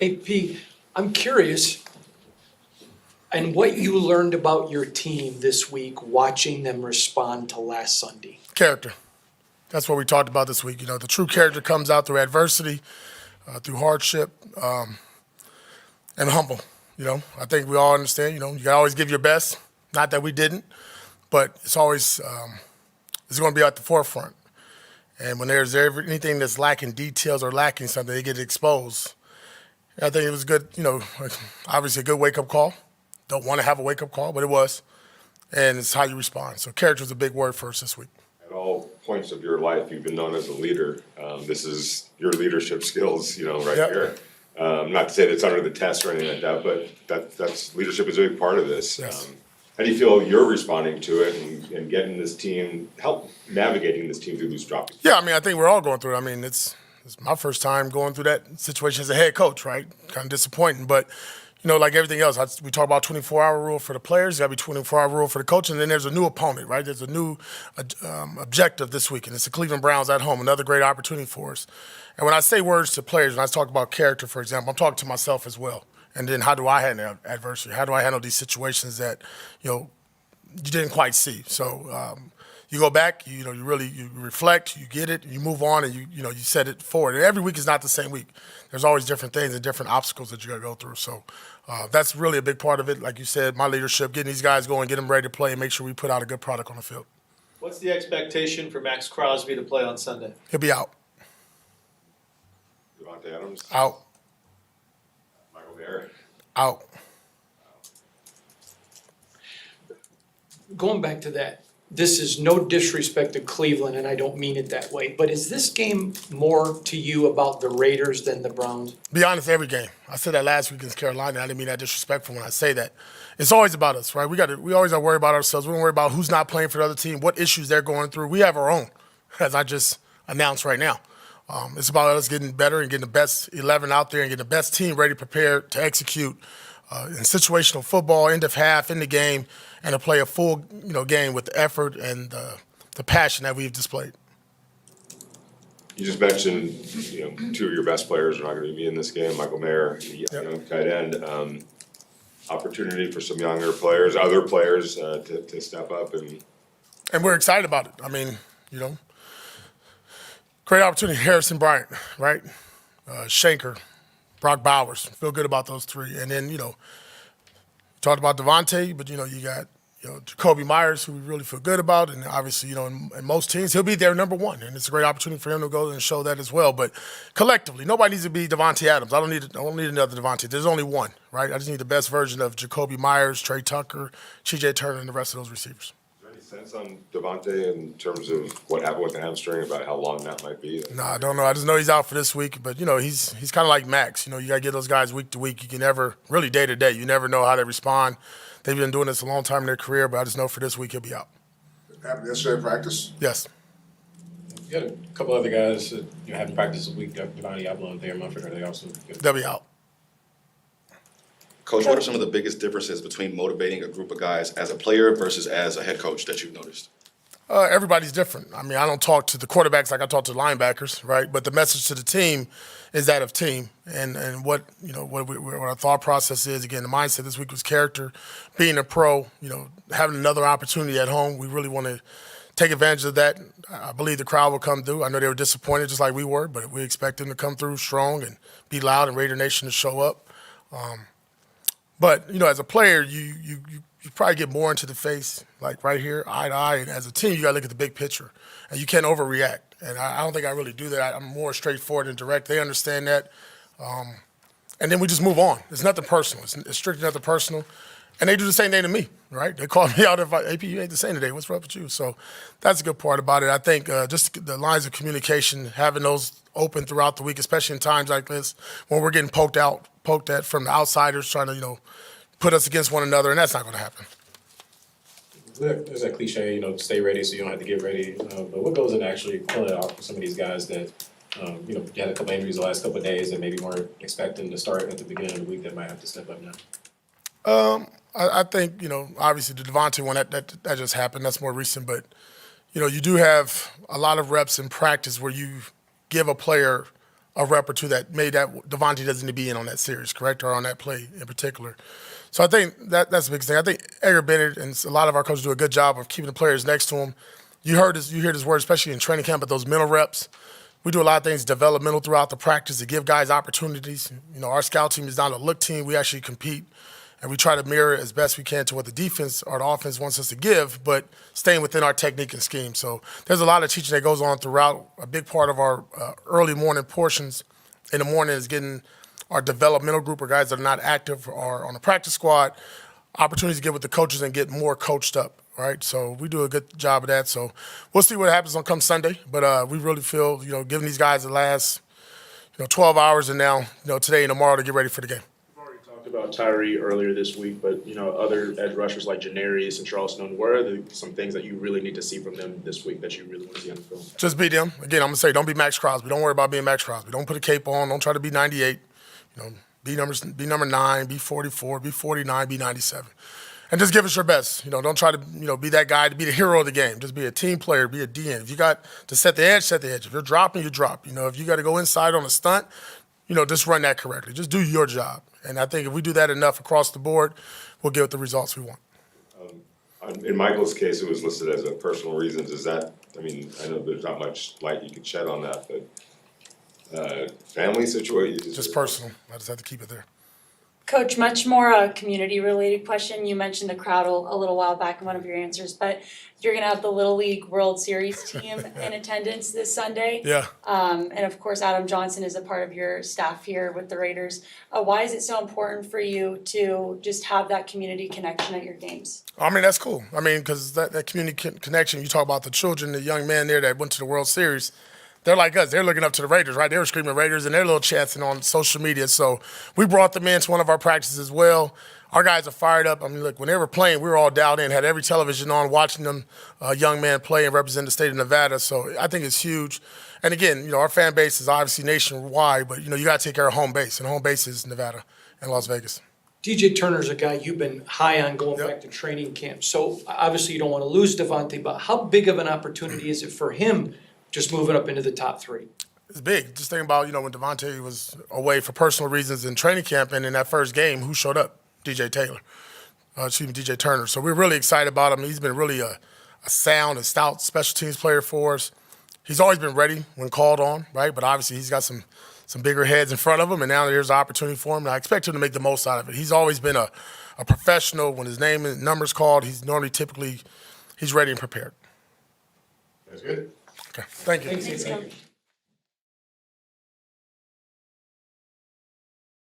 Hey, P, I'm curious, and what you learned about your team this week, watching them respond to last Sunday. Character. That's what we talked about this week. You know, the true character comes out through adversity, through hardship, and humble. You know, I think we all understand, you gotta always give your best. Not that we didn't, but it's always, it's gonna be at the forefront. And when there's anything that's lacking details or lacking something, they get exposed. And I think it was good, obviously a good wake-up call. Don't want to have a wake-up call, but it was. And it's how you respond. So character is a big word for us this week. At all points of your life, you've been known as a leader. This is your leadership skills, right Yep. here. Not to say that it's under the test or anything like that, but that's leadership is a big part of this. Yes. How do you feel you're responding to it and getting this team, help navigating this team through these drops? Yeah, I think we're all going through it. It's my first time going through that situation as a head coach, right? Kind of disappointing, but like everything else, we talk about 24-hour rule for the players. Got to be 24-hour rule for the coach, and then there's a new opponent, right? There's a new objective this week, and it's the Cleveland Browns at home. Another great opportunity for us. And when I say words to players, when I talk about character, for example, I'm talking to myself as well. And then how do I handle adversity? How do I handle these situations that you didn't quite see? So you go back, you reflect, you get it, you move on, and you set it forward. And every week is not the same week. There's always different things and different obstacles that you got to go through. So that's really a big part of it. Like you said, my leadership, getting these guys going, get them ready to play, and make sure we put out a good product on the field. What's the expectation for Maxx Crosby to play on Sunday? He'll be out. Davante Adams? Out. Michael Mayer? Out. Going back to that, this is no disrespect to Cleveland, and I don't mean it that way, but is this game more to you about the Raiders than the Browns? Be honest, every game. I said that last week against Carolina. I didn't mean that disrespectful when I say that. It's always about us, right? We always got to worry about ourselves. We don't worry about who's not playing for the other team, what issues they're going through. We have our own, as I just announced right now. It's about us getting better and getting the best 11 out there and getting the best team ready, prepared to execute in situational football, end of half, in the game, and to play a full game with the effort and the passion that we've displayed. You just mentioned, two of your best players are not going to be in this game. Michael Mayer, tight end. Opportunity for some younger players, other players to step up And we're excited about it. Great opportunity. Harrison Bryant, right? Shanker, Brock Bowers. Feel good about those three. And then, talked about Davante, but, you got, Jacoby Myers, who we really feel good about. And obviously, in most teams, he'll be there number one. And it's a great opportunity for him to go and show that as well. But collectively, nobody needs to be Davante Adams. I don't need another Davante. There's only one, right? I just need the best version of Jacoby Myers, Trey Tucker, C.J. Turner, and the rest of those receivers. sense on Davante in terms of what happened with the hamstring, about how long that might be? No, I don't know. I just know he's out for this week. But, he's kind of like Maxx. You got to get those guys week to week. You can never, really day to day, you never know how they respond. They've been doing this a long time in their career, but I just know for this week he'll be out. Happened yesterday in practice? Yes. You got a couple other guys that haven't practiced a week. Davante Adams and Thayer Munford, are they also good? They'll be out. Coach, what are some of the biggest differences between motivating a group of guys as a player versus as a head coach that you've noticed? Everybody's different. I don't talk to the quarterbacks like I talk to the linebackers, right? But the message to the team is that of team, and what our thought process is. Again, the mindset this week was character, being a pro, having another opportunity at home. We really want to take advantage of that. I believe the crowd will come through. I know they were disappointed just like we were, but we expect them to come through strong and be loud and Raider Nation to show up. But as a player, you probably get more into the face, like right here, eye to eye. And as a team, you got to look at the big picture, and you can't overreact. And I don't think I really do that. I'm more straightforward and direct. They understand that, and then we just move on. It's nothing personal. It's strictly nothing personal. And they do the same thing to me, right? They call me out if AP, you ain't the same today. What's up with you? So that's a good part about it. I think just the lines of communication, having those open throughout the week, especially in times like this when we're getting poked at from the outsiders trying to, put us against one another, and that's not going to happen. There's that cliche, stay ready so you don't have to get ready. But what goes into actually pulling it off for some of these guys that, you had a couple injuries the last couple of days and maybe weren't expecting to start at the beginning of the week that might have to step up now? I think, obviously the Davante one, that just happened. That's more recent. But, you do have a lot of reps in practice where you give a player a rep or two that made that Davante doesn't need to be in on that series, correct, or on that play in particular. So I think that's the biggest thing. I think Edgar Bennett and a lot of our coaches do a good job of keeping the players next to him. You hear this word, especially in training camp, but those mental reps. We do a lot of things developmental throughout the practice to give guys opportunities. Our scout team is not a look team. We actually compete, and we try to mirror as best we can to what the defense or the offense wants us to give, but staying within our technique and scheme. So there's a lot of teaching that goes on throughout. A big part of our early morning portions in the morning is getting our developmental group of guys that are not active or on the practice squad opportunities to get with the coaches and get more coached up, right? So we do a good job of that. So we'll see what happens on come Sunday. But we really feel, giving these guys the last, 12 hours and now, today and tomorrow to get ready for the game. We've already talked about Tyree earlier this week, but, other edge rushers like Janarius and Charleston, what are some things that you really need to see from them this week that you really want to see on the film? Just beat them. Again, I'm going to say, don't be Maxx Crosby. Don't worry about being Maxx Crosby. Don't put a cape on. Don't try to be 98. Be number 9, be 44, be 49, be 97. And just give us your best. Don't try to, be that guy to be the hero of the game. Just be a team player, be a DN. If you got to set the edge, set the edge. If you're dropping, you drop. If you got to go inside on a stunt, just run that correctly. Just do your job. And I think if we do that enough across the board, we'll get the results we want. In Michael's case, it was listed as a personal reasons. Is that, I know there's not much light you could shed on that, but family situation? Just personal. I just have to keep it there. Coach, much more a community-related question. You mentioned the crowd a little while back in one of your answers, but you're going to have the Little League World Series team in attendance this Sunday. Yeah. And of course, Adam Johnson is a part of your staff here with the Raiders. Why is it so important for you to just have that community connection at your games? That's cool. Because that community connection, you talk about the children, the young man there that went to the World Series. They're like us. They're looking up to the Raiders, right? They were screaming Raiders, and they're little chanting on social media. So we brought them into one of our practices as well. Our guys are fired up. Look, when they were playing, we were all dialed in, had every television on, watching them, young man play and represent the state of Nevada. So I think it's huge. And again, our fan base is obviously nationwide, but, you got to take care of home base. And home base is Nevada and Las Vegas. DJ Turner's a guy you've been high on going back to training camp. So obviously you don't want to lose Davante, but how big of an opportunity is it for him just moving up into the top 3? It's big. Just think about, when Davante was away for personal reasons in training camp, and in that first game, who showed up? DJ Turner. So we're really excited about him. He's been really a sound and stout special teams player for us. He's always been ready when called on, right? But obviously he's got some bigger heads in front of him, and now there's an opportunity for him, and I expect him to make the most out of it. He's always been a professional. When his name and number's called, he's ready and prepared. That's good. Okay, thank you. Thanks, Coach.